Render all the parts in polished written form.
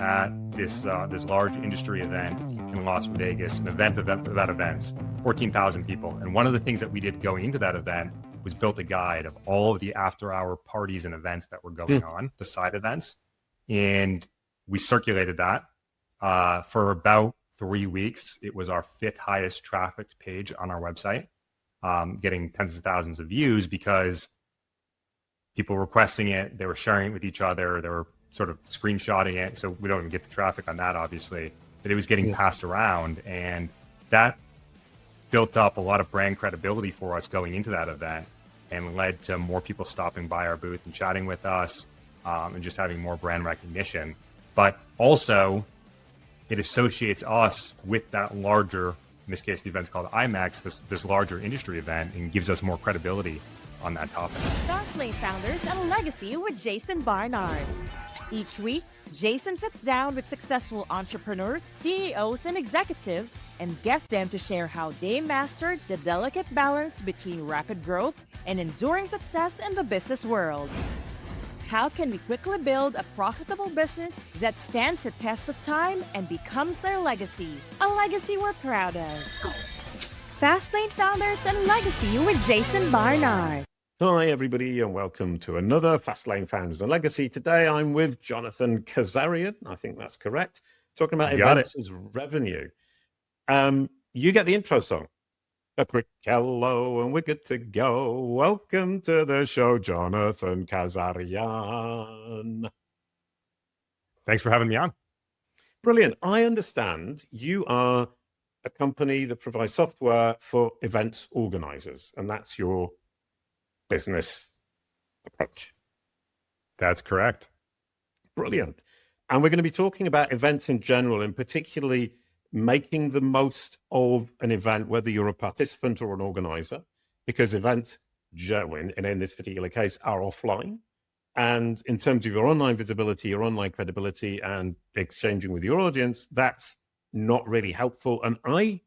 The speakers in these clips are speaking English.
at this large industry event in Las Vegas, an event about events, 14,000 people. And one of the things that we did going into that event was built a guide of all of the after-hour parties and events that were going on, the side events. And we circulated that for about 3 weeks. It was our 5th highest trafficked page on our website, getting tens of thousands of views because people were requesting it. They were sharing it with each other. They were sort of screenshotting it. So we don't even get the traffic on that, obviously, but it was getting passed around. And that built up a lot of brand credibility for us going into that event and led to more people stopping by our booth and chatting with us and just having more brand recognition. But also, it associates us with that larger, in this case, the event's called IMAX, this larger industry event, and gives us more credibility on that topic. Fastlane Founders and Legacy with Jason Barnard. Each week, Jason sits down with successful entrepreneurs, CEOs, and executives and get them to share how they mastered the delicate balance between rapid growth and enduring success in the business world. How can we quickly build a profitable business that stands the test of time and becomes our legacy? A legacy we're proud of. Fastlane Founders and Legacy with Jason Barnard. Hi, everybody, and welcome to another Fastlane Founders and Legacy. Today, I'm with Jonathan Kazarian. I think that's correct. Talking about events as revenue. You get the intro song. A quick hello, and we're good to go. Welcome to the show, Jonathan Kazarian. Thanks for having me on. Brilliant. I understand you are a company that provides software for events organizers, and that's your business approach. That's correct. Brilliant. And we're going to be talking about events in general, and particularly making the most of an event, whether you're a participant or an organizer, because events, in this particular case, are offline. And in terms of your online visibility, your online credibility, and exchanging with your audience, that's not really helpful. And I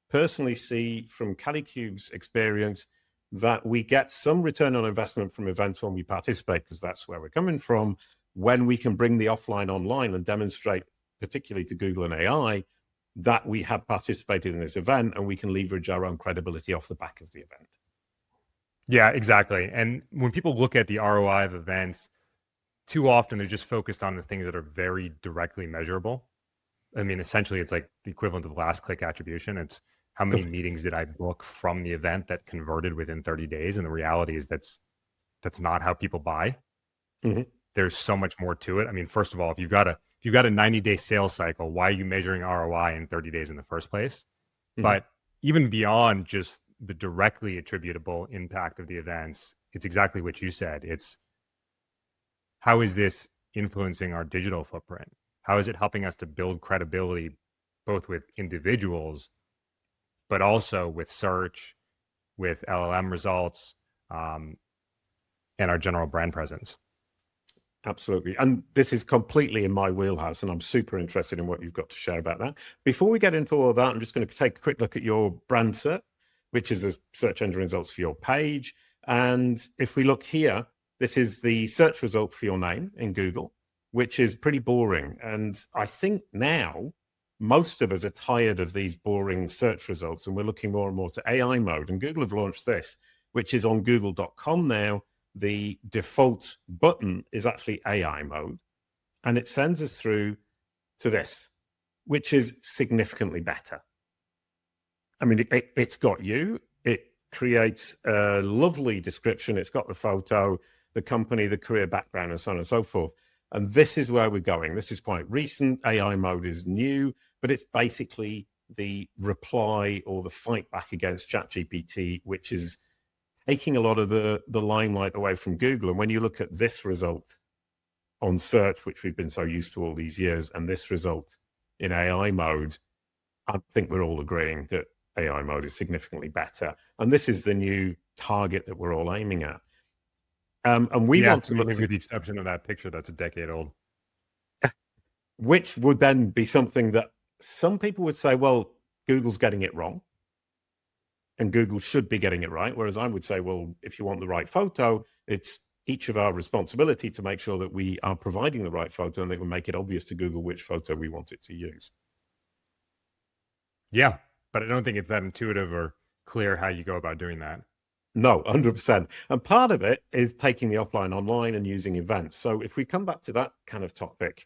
personally see from Calicube's experience that we get some return on investment from events when we participate, because that's where we're coming from, when we can bring the offline online and demonstrate, particularly to Google and AI, that we have participated in this event and we can leverage our own credibility off the back of the event. Yeah, exactly. And when people look at the ROI of events, too often they're just focused on the things that are very directly measurable. I mean, essentially, it's like the equivalent of last click attribution. It's how many meetings did I book from the event that converted within 30 days? And the reality is that's not how people buy. Mm-hmm. There's so much more to it. I mean, first of all, if you've got a 90-day sales cycle, why are you measuring ROI in 30 days in the first place? Mm-hmm. But even beyond just the directly attributable impact of the events, it's exactly what you said. It's how is this influencing our digital footprint? How is it helping us to build credibility both with individuals, but also with search, with LLM results, and our general brand presence? Absolutely. And this is completely in my wheelhouse, and I'm super interested in what you've got to share about that. Before we get into all of that, I'm just going to take a quick look at your brand search, which is the search engine results for your page. And if we look here, this is the search result for your name in Google, which is pretty boring. And I think now most of us are tired of these boring search results, and we're looking more and more to AI mode. And Google have launched this, which is on google.com now. The default button is actually AI mode, and it sends us through to this, which is significantly better. I mean, it's got you. It creates a lovely description. It's got the photo, the company, the career background, and so on and so forth. And this is where we're going. This is quite recent. AI mode is new, but it's basically the reply or the fight back against ChatGPT, which is taking a lot of the limelight away from Google. And when you look at this result on search, which we've been so used to all these years, and this result in AI mode, I think we're all agreeing that AI mode is significantly better. And this is the new target that we're all aiming at. And we want to look with the exception of that picture that's a decade old. Which would then be something that some people would say, well, Google's getting it wrong. And Google should be getting it right. Whereas I would say, well, if you want the right photo, it's each of our responsibility to make sure that we are providing the right photo and that we make it obvious to Google which photo we want it to use. Yeah, but I don't think it's that intuitive or clear how you go about doing that. No, 100%. And part of it is taking the offline online and using events. So if we come back to that kind of topic,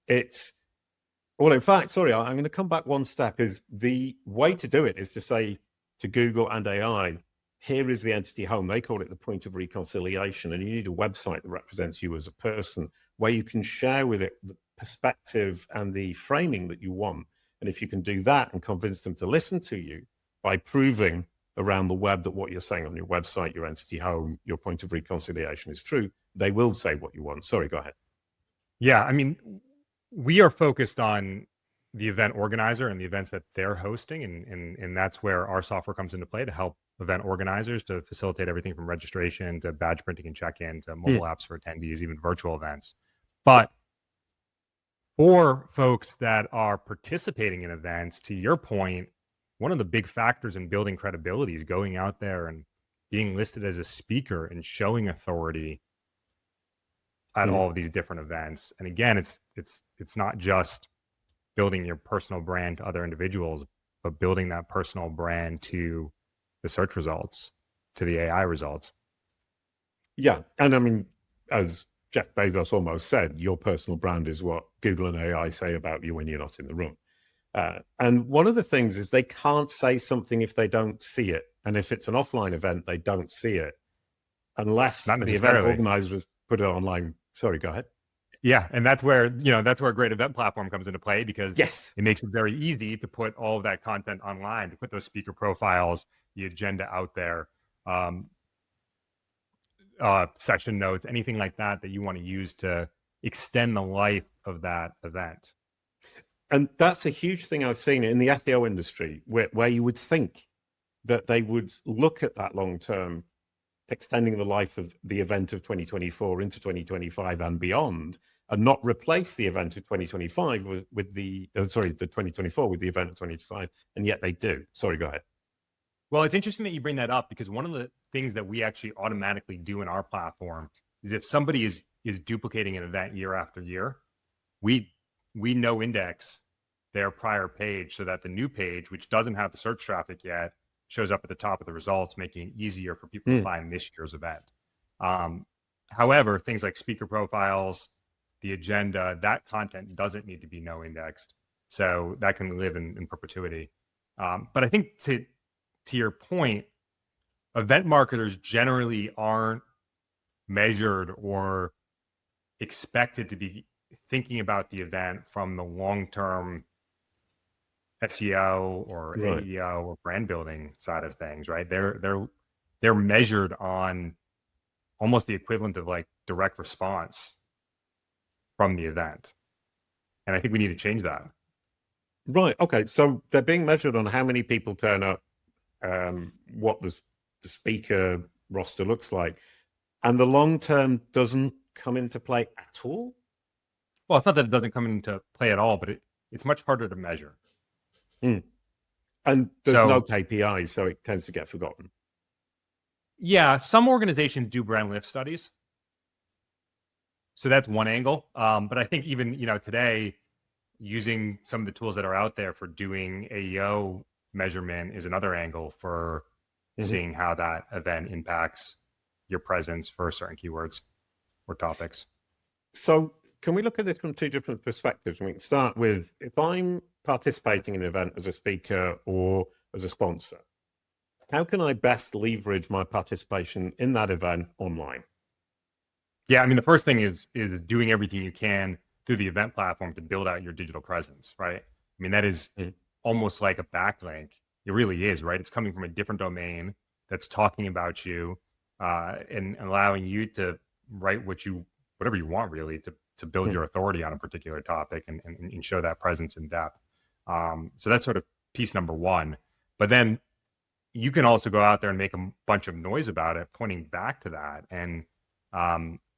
well, in fact, sorry, I'm going to come back one step. Is the way to do it is to say to Google and AI, here is the entity home. They call it the point of reconciliation. And you need a website that represents you as a person where you can share with it the perspective and the framing that you want. And if you can do that and convince them to listen to you by proving around the web that what you're saying on your website, your entity home, your point of reconciliation is true, they will say what you want. Sorry, go ahead. Yeah, I mean, we are focused on the event organizer and the events that they're hosting. And that's where our software comes into play to help event organizers to facilitate everything from registration to badge printing and check-in to mobile apps for attendees, even virtual events. But for folks that are participating in events, to your point, one of the big factors in building credibility is going out there and being listed as a speaker and showing authority at all of these different events. And again, it's not just building your personal brand to other individuals, but building that personal brand to the search results, to the AI results. Yeah. And I mean, as Jeff Bezos almost said, your personal brand is what Google and AI say about you when you're not in the room. And one of the things is they can't say something if they don't see it. And if it's an offline event, they don't see it unless the event organizers put it online. Sorry, go ahead. Yeah, and that's where a great event platform comes into play, because yes, it makes it very easy to put all of that content online, to put those speaker profiles, the agenda out there, session notes, anything like that you want to use to extend the life of that event. And that's a huge thing I've seen in the SEO industry, where you would think that they would look at that long term, extending the life of the event of 2024 into 2025 and beyond, and not replace the event of 2025 with the 2024 with the event of 2025, and yet they do. Sorry, go ahead. Well, it's interesting that you bring that up, because one of the things that we actually automatically do in our platform is if somebody is duplicating an event year after year, we no index their prior page so that the new page, which doesn't have the search traffic yet, shows up at the top of the results, making it easier for people to find this year's event. However, things like speaker profiles, the agenda, that content doesn't need to be no indexed. So that can live in perpetuity. But I think to your point, event marketers generally aren't measured or expected to be thinking about the event from the long-term SEO or AEO or brand building side of things, right? They're measured on almost the equivalent of like direct response from the event. And I think we need to change that. Right. Okay. So they're being measured on how many people turn up, what the speaker roster looks like, and the long term doesn't come into play at all. Well, it's not that it doesn't come into play at all, but it's much harder to measure. And there's no KPIs, so it tends to get forgotten. Yeah, some organizations do brand lift studies, so that's one angle. But I think even today, using some of the tools that are out there for doing AEO measurement is another angle for seeing how that event impacts your presence for certain keywords or topics. So can we look at this from two different perspectives? We can start with, if I'm participating in an event as a speaker or as a sponsor, how can I best leverage my participation in that event online? Yeah, I mean, the first thing is doing everything you can through the event platform to build out your digital presence, right? I mean, that is almost like a backlink. It really is, right? It's coming from a different domain that's talking about you and allowing you to write whatever you want, really, to build your authority on a particular topic and show that presence in depth. So that's sort of piece number one. But then you can also go out there and make a bunch of noise about it, pointing back to that. And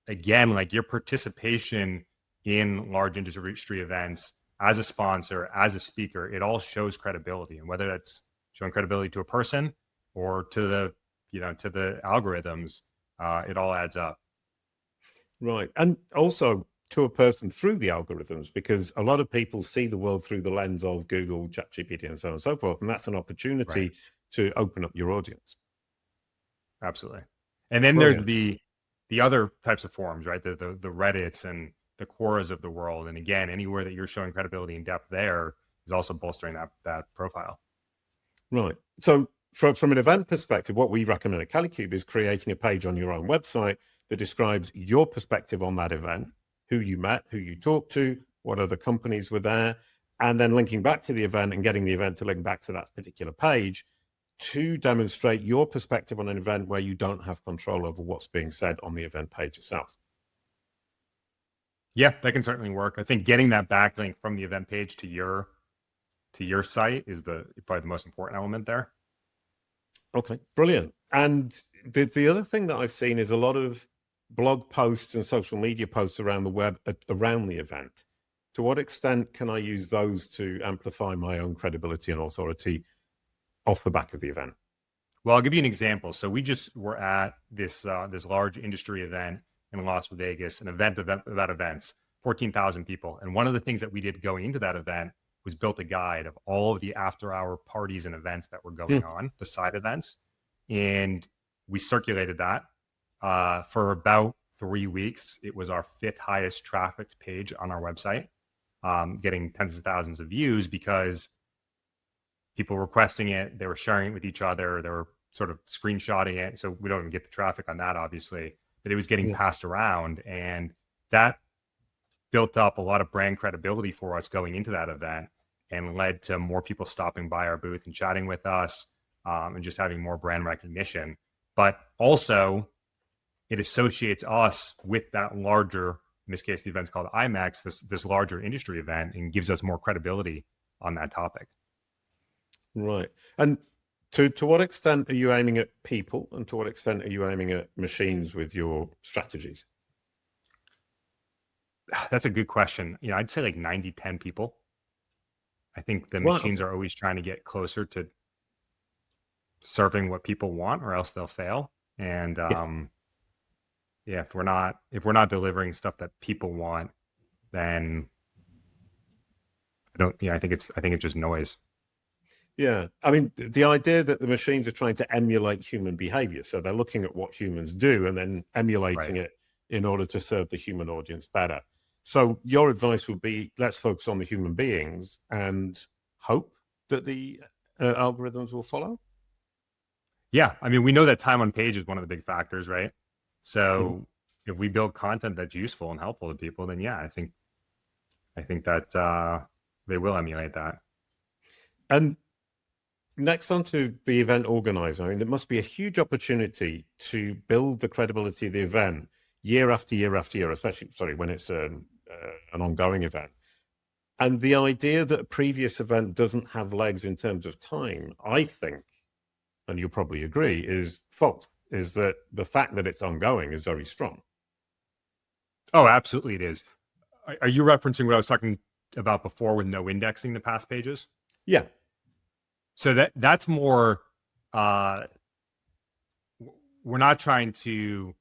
again, like your participation in large industry events as a sponsor, as a speaker, it all shows credibility. And whether that's showing credibility to a person or to the algorithms, it all adds up. Right. And also to a person through the algorithms, because a lot of people see the world through the lens of Google, ChatGPT, and so on and so forth. And that's an opportunity Right. to open up your audience. Absolutely. And then there's Brilliant. the other types of forums, right? The Reddits and the Quoras of the world. And again, anywhere that you're showing credibility and depth there is also bolstering that profile. Right. So from an event perspective, what we recommend at Calicube is creating a page on your own website that describes your perspective on that event, who you met, who you talked to, what other companies were there, and then linking back to the event and getting the event to link back to that particular page to demonstrate your perspective on an event where you don't have control over what's being said on the event page itself. Yeah, that can certainly work. I think getting that backlink from the event page to your site is probably the most important element there. Okay, brilliant. And the other thing that I've seen is a lot of blog posts and social media posts around the web around the event. To what extent can I use those to amplify my own credibility and authority off the back of the event? Well, I'll give you an example. So we just were at this large industry event in Las Vegas, an event about events, 14,000 people. And one of the things that we did going into that event was built a guide of all of the after-hour parties and events that were going on, the side events. And we circulated that for about 3 weeks. It was our 5th highest trafficked page on our website, getting tens of thousands of views because people were requesting it. They were sharing it with each other. They were sort of screenshotting it. So we don't even get the traffic on that, obviously, but it was getting passed around. And that built up a lot of brand credibility for us going into that event and led to more people stopping by our booth and chatting with us and just having more brand recognition. But also it associates us with that larger, in this case, the event's called IMAX, this larger industry event, and gives us more credibility on that topic. Right. And to what extent are you aiming at people, and to what extent are you aiming at machines with your strategies? That's a good question. I'd say like 90-10 people. I think the machines are always trying to get closer to serving what people want, or else they'll fail. And if we're not delivering stuff that people want, then I think it's just noise. Yeah. I mean, the idea that the machines are trying to emulate human behavior. So they're looking at what humans do and then emulating it in order to serve the human audience better. So your advice would be, let's focus on the human beings and hope that the algorithms will follow? Yeah. I mean, we know that time on page is one of the big factors, right? So if we build content that's useful and helpful to people, then I think that they will emulate that. And next on to the event organizer. I mean, there must be a huge opportunity to build the credibility of the event year after year after year, especially, when it's an ongoing event. And the idea that a previous event doesn't have legs in terms of time, I think, and you'll probably agree, is that the fact that it's ongoing is very strong. Oh, absolutely it is. Are you referencing what I was talking about before with no indexing the past pages? Yeah. So that's more, we're not trying to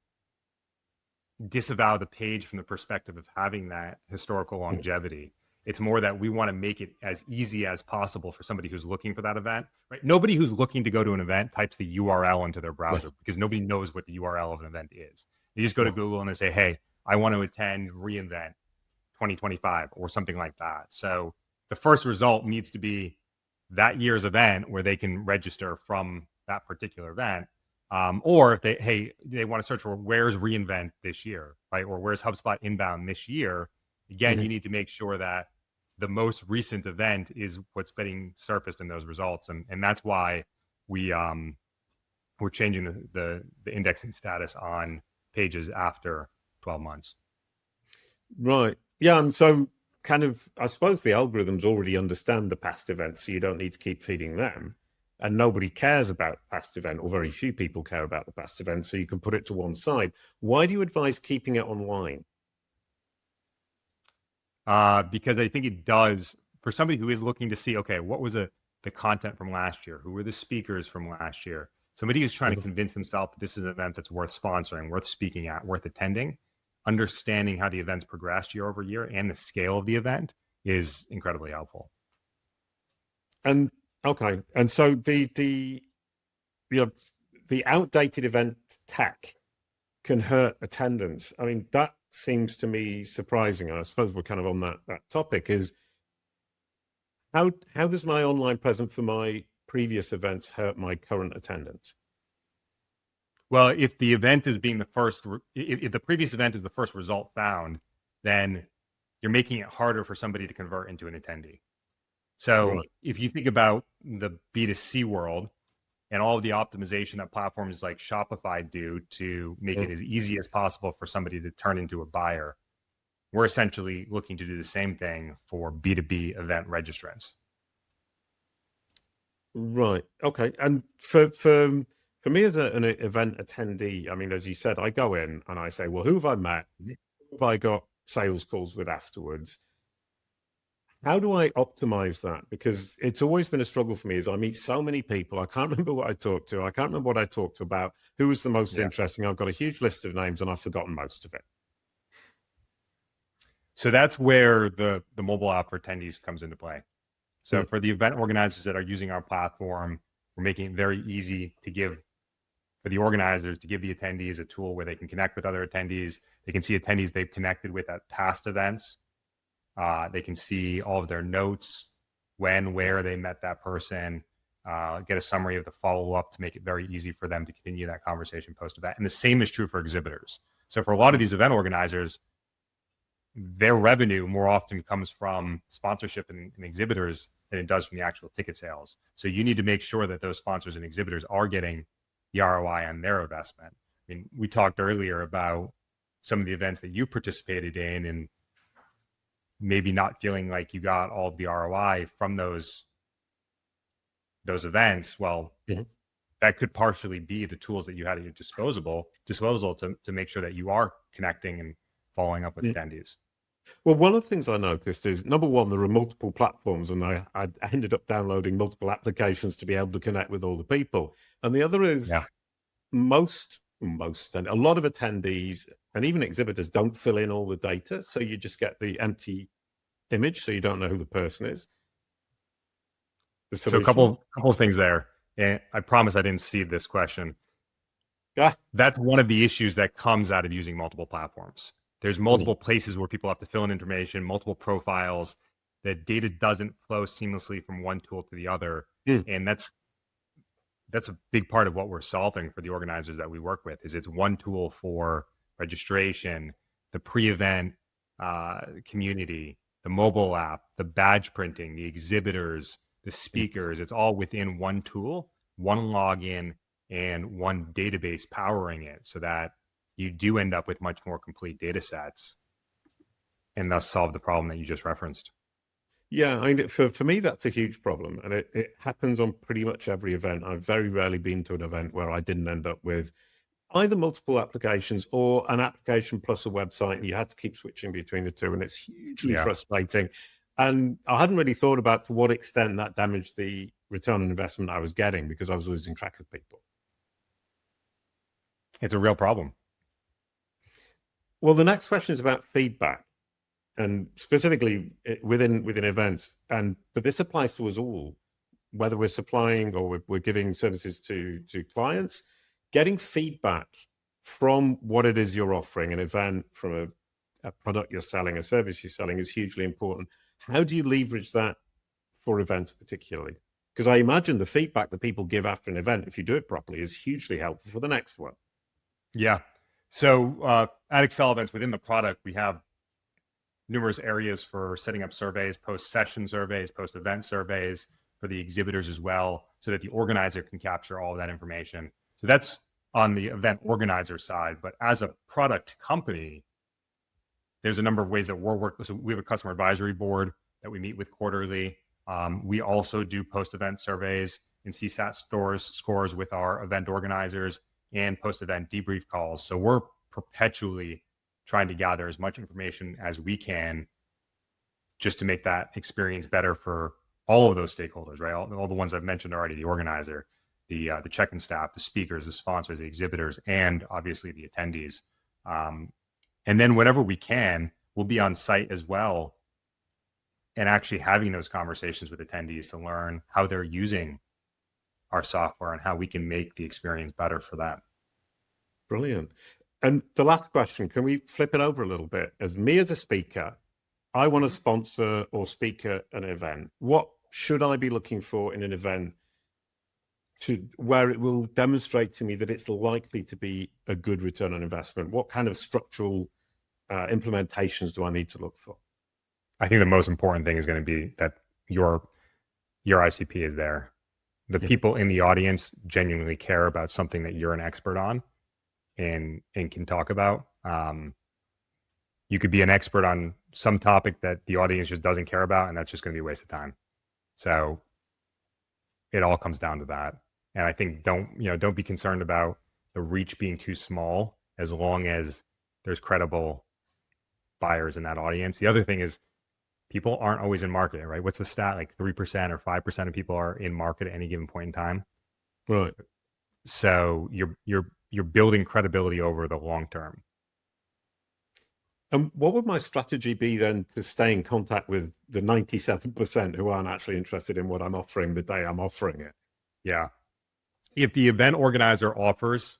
disavow the page from the perspective of having that historical longevity. It's more that we want to make it as easy as possible for somebody who's looking for that event, right? Nobody who's looking to go to an event types the URL into their browser because nobody knows what the URL of an event is. They just go to Google and they say, hey, I want to attend reInvent 2025 or something like that. So the first result needs to be that year's event where they can register from that particular event. Or if they want to search for where's reInvent this year, right? Or where's HubSpot inbound this year. Again, you need to make sure that the most recent event is what's getting surfaced in those results. And that's why we're changing the indexing status on pages after 12 months. Right. Yeah. And so I suppose the algorithms already understand the past events, so you don't need to keep feeding them. And nobody cares about past event, or very few people care about the past event, so you can put it to one side. Why do you advise keeping it online? Because I think it does, for somebody who is looking to see, okay, what was the content from last year? Who were the speakers from last year? Somebody who's trying to convince themselves that this is an event that's worth sponsoring, worth speaking at, worth attending. understanding how the events progressed year over year and the scale of the event is incredibly helpful. And okay, and so the outdated event tech can hurt attendance. I mean, that seems to me surprising. And I suppose we're kind of on that topic is how does my online presence for my previous events hurt my current attendance? Well, if the event is being the first, if the previous event is the first result found, then you're making it harder for somebody to convert into an attendee. So Right. if you think about the B2C world and all of the optimization that platforms like Shopify do to make it as easy as possible for somebody to turn into a buyer, we're essentially looking to do the same thing for B2B event registrants. Right. Okay. And for me as an event attendee, I mean, as you said, I go in and I say, well, who have I met? Who have I got sales calls with afterwards? How do I optimize that? Because it's always been a struggle for me is I meet so many people. I can't remember what I talked to. I can't remember what I talked to about. Who was the most interesting? I've got a huge list of names and I've forgotten most of it. So that's where the mobile app for attendees comes into play. So for the event organizers that are using our platform, we're making it very easy for the organizers to give the attendees a tool where they can connect with other attendees. They can see attendees they've connected with at past events. They can see all of their notes, when, where they met that person, get a summary of the follow-up to make it very easy for them to continue that conversation post-event. And the same is true for exhibitors. So for a lot of these event organizers, their revenue more often comes from sponsorship and exhibitors than it does from the actual ticket sales. So you need to make sure that those sponsors and exhibitors are getting the ROI on their investment. I mean, we talked earlier about some of the events that you participated in and maybe not feeling like you got all of the ROI from those events. Well, that could partially be the tools that you had at your disposal to make sure that you are connecting and following up with attendees. Well, one of the things I noticed is, number one, there are multiple platforms, and I ended up downloading multiple applications to be able to connect with all the people. And the other is most, and a lot of attendees and even exhibitors don't fill in all the data. So you just get the empty image, so you don't know who the person is. So a couple of things there. And I promise I didn't see this question. That's one of the issues that comes out of using multiple platforms. There's multiple places where people have to fill in information, multiple profiles. The data doesn't flow seamlessly from one tool to the other. And that's a big part of what we're solving for the organizers that we work with, is it's one tool for registration, the pre-event community, the mobile app, the badge printing, the exhibitors, the speakers. It's all within one tool, one login, and one database powering it, so that you do end up with much more complete data sets and thus solve the problem that you just referenced. Yeah, I mean, for me, that's a huge problem. And it happens on pretty much every event. I've very rarely been to an event where I didn't end up with either multiple applications or an application plus a website, and you had to keep switching between the two. And it's hugely frustrating. And I hadn't really thought about to what extent that damaged the return on investment I was getting, because I was losing track of people. It's a real problem. Well, the next question is about feedback, and specifically within events. But this applies to us all, whether we're supplying or we're giving services to clients. Getting feedback from what it is you're offering, an event, from a product you're selling, a service you're selling, is hugely important. How do you leverage that for events particularly? Because I imagine the feedback that people give after an event, if you do it properly, is hugely helpful for the next one. Yeah. So at Accelevents, within the product, we have numerous areas for setting up surveys, post-session surveys, post-event surveys for the exhibitors as well, so that the organizer can capture all of that information. So that's on the event organizer side. But as a product company, there's a number of ways that we're working. So we have a customer advisory board that we meet with quarterly. We also do post-event surveys and CSAT scores with our event organizers, and post-event debrief calls. So we're perpetually trying to gather as much information as we can just to make that experience better for all of those stakeholders, right? All the ones I've mentioned already: the organizer, the check-in staff, the speakers, the sponsors, the exhibitors, and obviously the attendees. And then whenever we can, we'll be on site as well and actually having those conversations with attendees to learn how they're using our software and how we can make the experience better for them. Brilliant. And the last question, can we flip it over a little bit? As a speaker, I want to sponsor or speak at an event. What should I be looking for in an event to where it will demonstrate to me that it's likely to be a good return on investment? What kind of structural implementations do I need to look for? I think the most important thing is going to be that your ICP is there. The people in the audience genuinely care about something that you're an expert on and can talk about. You could be an expert on some topic that the audience just doesn't care about, and that's just going to be a waste of time. So it all comes down to that. And I think don't be concerned about the reach being too small as long as there's credible buyers in that audience. The other thing is people aren't always in market, right? What's the stat? Like 3% or 5% of people are in market at any given point in time. Right. So you're building credibility over the long term. And what would my strategy be then to stay in contact with the 97% who aren't actually interested in what I'm offering the day I'm offering it? Yeah. If the event organizer offers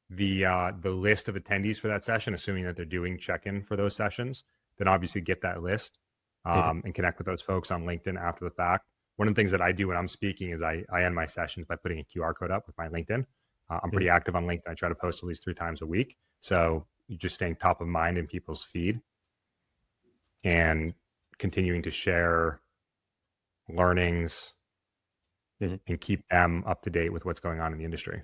the list of attendees for that session, assuming that they're doing check-in for those sessions, then obviously get that list and connect with those folks on LinkedIn after the fact. One of the things that I do when I'm speaking is I end my sessions by putting a QR code up with my LinkedIn. I'm pretty active on LinkedIn. I try to post at least 3 times a week. So you're just staying top of mind in people's feed and continuing to share learnings and keep them up to date with what's going on in the industry.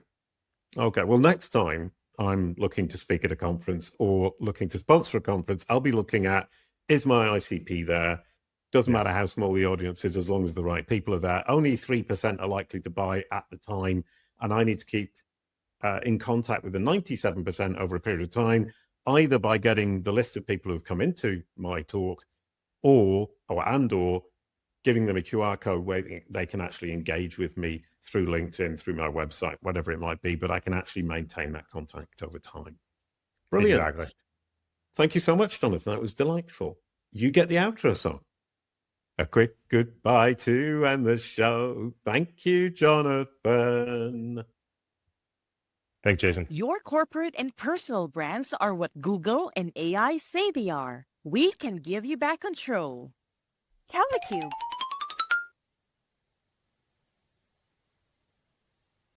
Okay. Well, next time I'm looking to speak at a conference or looking to sponsor a conference, I'll be looking at, is my ICP there? Doesn't matter how small the audience is, as long as the right people are there. Only 3% are likely to buy at the time. And I need to keep in contact with the 97% over a period of time, either by getting the list of people who've come into my talk or giving them a QR code where they can actually engage with me through LinkedIn, through my website, whatever it might be, but I can actually maintain that contact over time. Brilliant. Exactly. Thank you so much, Jonathan. That was delightful. You get the outro song. A quick goodbye to end the show. Thank you, Jonathan. Thanks, Jason. Your corporate and personal brands are what Google and AI say they are. We can give you back control. CaliCube.